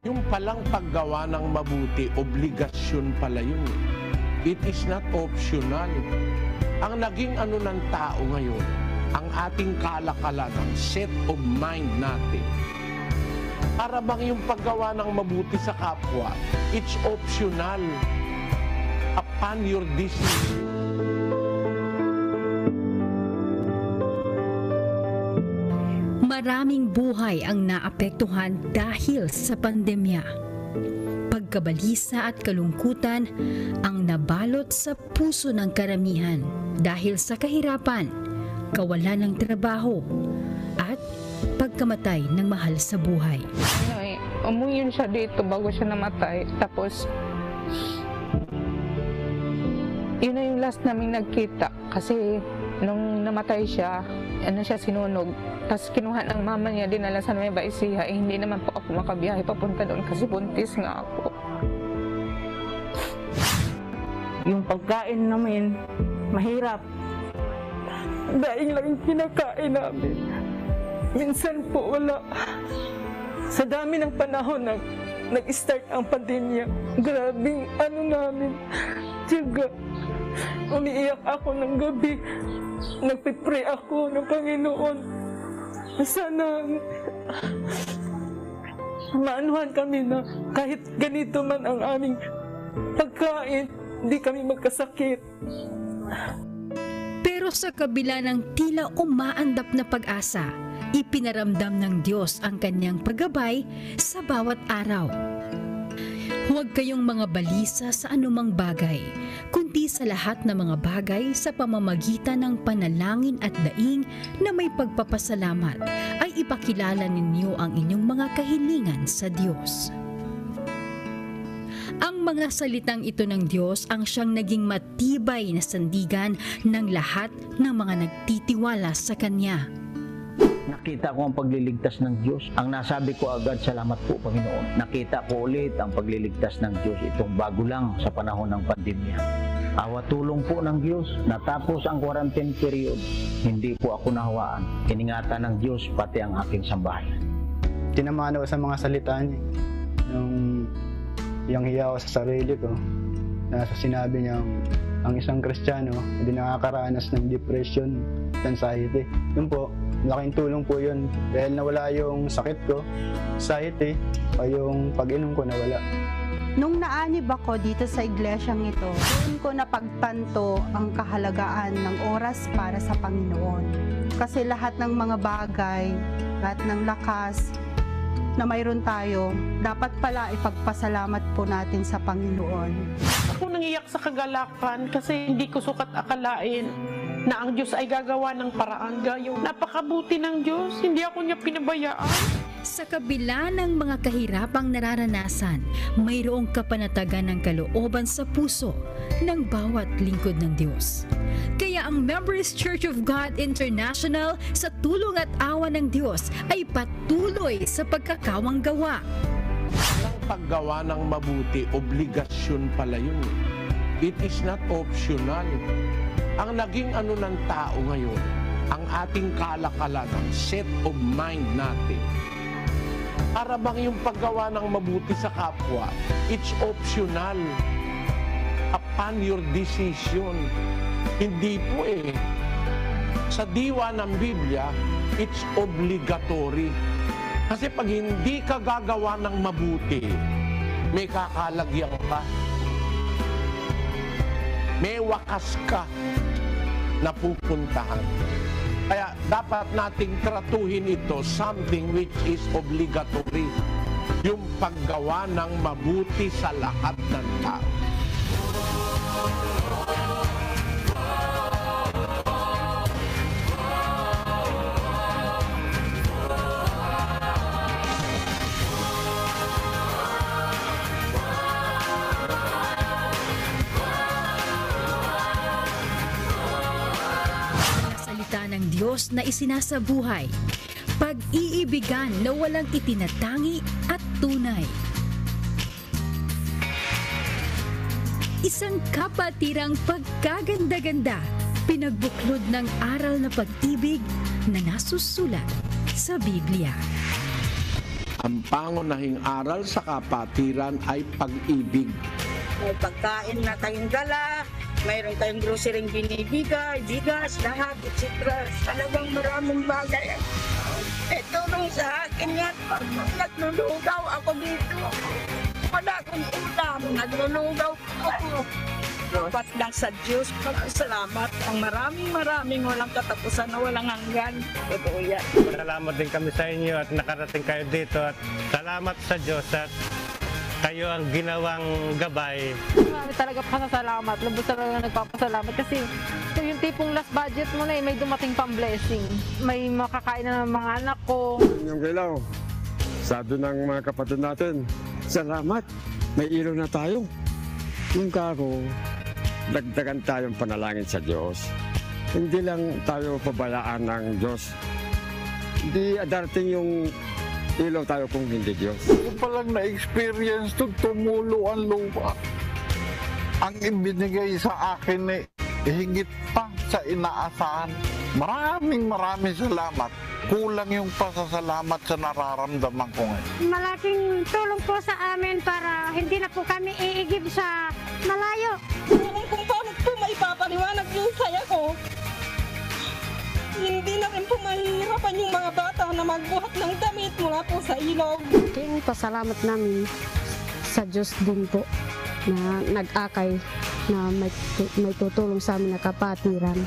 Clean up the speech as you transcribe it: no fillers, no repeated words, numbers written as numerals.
Yung palang paggawa ng mabuti, obligasyon pala yun. It is not optional. Ang naging ano ng tao ngayon, ang ating kalakalan, ang set of mind natin, para bang yung paggawa ng mabuti sa kapwa, it's optional upon your decision. Maraming buhay ang naapektuhan dahil sa pandemya. Pagkabalisa at kalungkutan ang nabalot sa puso ng karamihan dahil sa kahirapan, kawalan ng trabaho, at pagkamatay ng mahal sa buhay. Umuwi siya dito bago siya namatay. Tapos, yun na yung last namin nagkita. Kasi nung namatay siya, sinunog. Tapos kinuha ng mama niya, dinala sa Nueva Ecija. Hindi naman po ako makabiyahe papunta doon kasi buntis nga ako. Yung pagkain namin, mahirap. Daing lang yung kinakain namin. Minsan po wala. Sa dami ng panahon na nag-start ang pandemya, grabing namin, tiyaga. Umiiyak ako ng gabi. Nagpipray ako ng Panginoon. Sana maanuhan kami na kahit ganito man ang aming pagkain, hindi kami magkasakit. Pero sa kabila ng tila umaandap na pag-asa, ipinaramdam ng Diyos ang kanyang paggabay sa bawat araw. Huwag kayong mga balisa sa anumang bagay, kundi sa lahat ng mga bagay sa pamamagitan ng panalangin at daing na may pagpapasalamat ay ipakilala ninyo ang inyong mga kahilingan sa Diyos. Ang mga salitang ito ng Diyos ang siyang naging matibay na sandigan ng lahat ng mga nagtitiwala sa Kanya. Nakita ko ang pagliligtas ng Diyos. Ang nasabi ko agad, salamat po Panginoon. Nakita ko ulit ang pagliligtas ng Diyos. Itong bago lang sa panahon ng pandemya. Awa tulong po ng Diyos. Natapos ang quarantine period. Hindi po ako nahawaan. Iningatan ng Diyos pati ang aking sambahayan. Tinamaan ako sa mga salita niya. Yung hiya ako sa sarili ko. Nasa sinabi niya, ang isang Kristiyano hindi nakakaranas ng depression, anxiety. Yun po, malaking tulong po yun. Dahil nawala yung sakit ko, anxiety, o yung pag-inom ko nawala. Nung naanib ako dito sa iglesyang ito, doon ko napagtanto ang kahalagaan ng oras para sa Panginoon. Kasi lahat ng mga bagay, lahat ng lakas na mayroon tayo, dapat pala ipagpasalamat po natin sa Panginoon. Ako nangiyak sa kagalakan kasi hindi ko sukat akalain na ang Diyos ay gagawa ng paraan gayon. Napakabuti ng Diyos, hindi ako niya pinabayaan. Sa kabila ng mga kahirapang nararanasan, mayroong kapanatagan ng kalooban sa puso ng bawat lingkod ng Diyos. Kaya ang Members Church of God International sa tulong at awa ng Diyos ay patuloy sa pagkakawang gawa. Ang paggawa ng mabuti, obligasyon pala yun. It is not optional. Ang naging ano ng tao ngayon, ang ating kalakalan, ang set of mind natin, para bang yung paggawa ng mabuti sa kapwa, it's optional upon your decision. Hindi po Sa diwa ng Biblia, it's obligatory. Kasi pag hindi ka gagawa ng mabuti, may kakalagyan ka. May wakas ka na pupuntahan. Kaya dapat nating tratuhin ito something which is obligatory. Yung paggawa ng mabuti sa lahat ng tao. Ng Diyos na isinasabuhay, pag-iibigan na walang itinatangi at tunay. Isang kapatirang pagkaganda-ganda, pinagbuklod ng aral na pag-ibig na nasusulat sa Biblia. Ang pangunahing aral sa kapatiran ay pag-ibig. May pagkain na tayong dala, mayroon tayong grocery binibigay, bigas, lahat, etc. Talagang maraming bagay. Tulong sa akin yan. Naglulugaw ako dito. Wala akong ulam. Naglulugaw ako. Dapat lang sa Diyos. Salamat. Ang maraming walang katapusan na walang hanggan. Totoo yan. Salamat din kami sa inyo at nakarating kayo dito. At salamat sa Diyos at kayo ang ginawang gabay. Marami talaga pasasalamat. Lubos talaga nagpapasalamat kasi yung tipong last budget mo na may dumating pang blessing. May makakain na ng mga anak ko. Yung kailaw, sabi ng mga kapatid natin, salamat, may ilaw na tayo. Yung kako, dagdagan tayong panalangin sa Diyos. Hindi lang tayo pabayaan ng Diyos. Hindi darating yung ilaw tayo kung hindi Diyos. Kung palang na-experience to, tumulo ang lupa. Ang ibinigay sa akin ay higit pa sa inaasahan. Maraming salamat. Kulang yung pasasalamat sa nararamdaman ko ngayon. Malaking tulong po sa amin para hindi na po kami iigib sa malayo. Kung paano po maipapaliwanag yung saya ko, hindi na rin po mahihirapan yung mga bata na magbuhat ng damit mula po sa ilog. Yung pasalamat namin sa Diyos din po na nag-akay na may tutulong sa amin na kapatiran.